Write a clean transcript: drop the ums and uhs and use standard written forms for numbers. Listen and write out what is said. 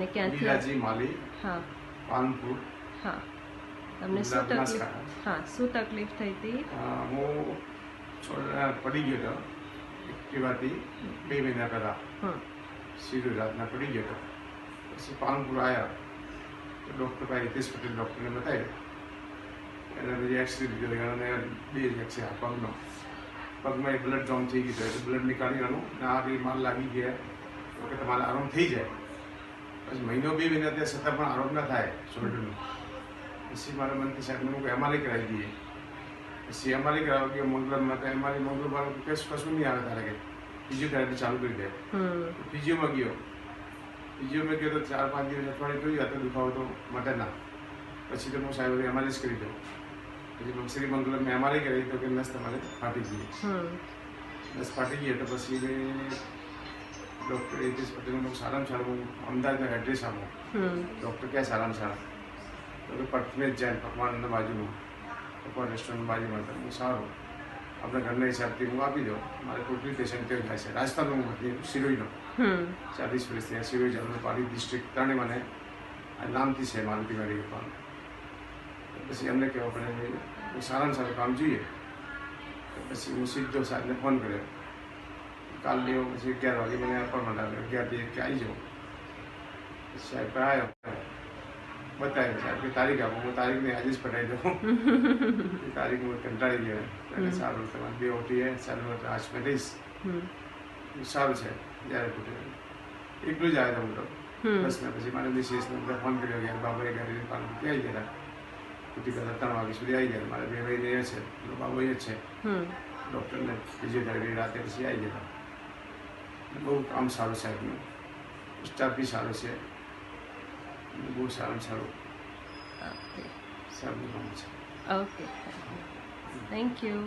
અને ક્યાંથી વિલાજી માલી હા પાલનપુર હા તમને શું તકલીફ હા શું તકલીફ થઈ હતી હું પડી ગયો હતો એક્ટિવાથી 2 મહિના પહેલાં સીધું રાતના પડી ગયો હતો પછી પાલનપુર આવ્યા તો ડૉક્ટર પાસે હિતેશ પટેલ ડૉક્ટરને બતાવ્યું એને પછી એક્સરે લીધો અને 2 એક્સરે પગનો પગમાં એક બ્લડ જામ થઈ ગયું એટલે બ્લડ નીકાળવાનું અને આ બી માલ લાગી ગયા તો કે તમારે આરામ થઈ જાય પછી મહિનો 2 મહિના ત્યાં છતાં પણ આરામ ના થાય શોલ્ડરનું પછી મારા મનથી સાહેબને હું એમઆરઆઈ કરાવી દઈએ પછી એમઆરઆઈ કરાવો કે મંગળમાં તો એમઆરઆઈ મંગળવાર કશું નહીં આવે તારે કે ફિઝિયોથેરાપી ચાલુ કરી દે ફિઝિયોમાં ગયો તો 4-5 દિવસ અઠવાડિયે જોયું તો દુખાવો તો મટે ના પછી તો હું સાહેબ એમઆરઆઈ જ કરી દઉં પછી શ્રી મંગલમાં એમઆરઆઈ કરી તો કે નસ તમારે ફાટી ગઈ નસ ફાટી ગઈ તો પછી ડૉક્ટર હિતેશ પટેલનું સારામાં સારું હું અમદાવાદનો એડ્રેસ આપું ડૉક્ટર ક્યાં સારામાં સારા તો પટને જ જાય પકવાનના બાજુમાં પકવાન રેસ્ટોરન્ટ બાજુમાં તો હું સારું આપણા ઘરના હિસાબથી હું આપી દઉં મારે ટોટલી પેશન્ટ ત્યાં થાય છે રાજસ્થાનનો હું સિરોઈનો 40 વર્ષ ત્યાં સિરોઈ જવાનું પાલી ડિસ્ટ્રિક્ટ ત્રણે મને આ નામથી છે મારુતિ ગાડી પણ પછી એમને કહેવા પડે હું સારામાં સારું કામ જોઈએ પછી હું સીધો સાહેબને ફોન કર્યો કાલ લેવો પછી 11 વાગે મને અપોઇન્ટમેન્ટ આવ્યો 11 થી 1 આવી જાઉં સાહેબ આવ્યો બતાવ્યું સાહેબ કે તારીખ આપો હું તારીખને આજે જ પટાવી દઉં તારીખ હું કંટાળી ગયો એટલે સારું તમારે 2 ઓટી સારું એટલે આજ પટીશ સારું છે જ્યારે ખૂટે એટલું જ આવ્યો હું તો બસ ને પછી મારે મિસેસને બધા ફોન કર્યો કે બાબાએ ગાડી પાલનપુર આવી ગયા ખૂટી કરતા 3 વાગ્યા સુધી આવી ગયા મારે 2 ભાઈને એ છે બાબુ એ જ છે ડૉક્ટરને ફિઝિયોથેરાપી રાતે પછી આવી ગયા બહુ કામ સારું સાહેબનું સ્ટાફ બી સારો છે બહુ સારું સારું સારું કામ છે ઓકે થેન્ક યુ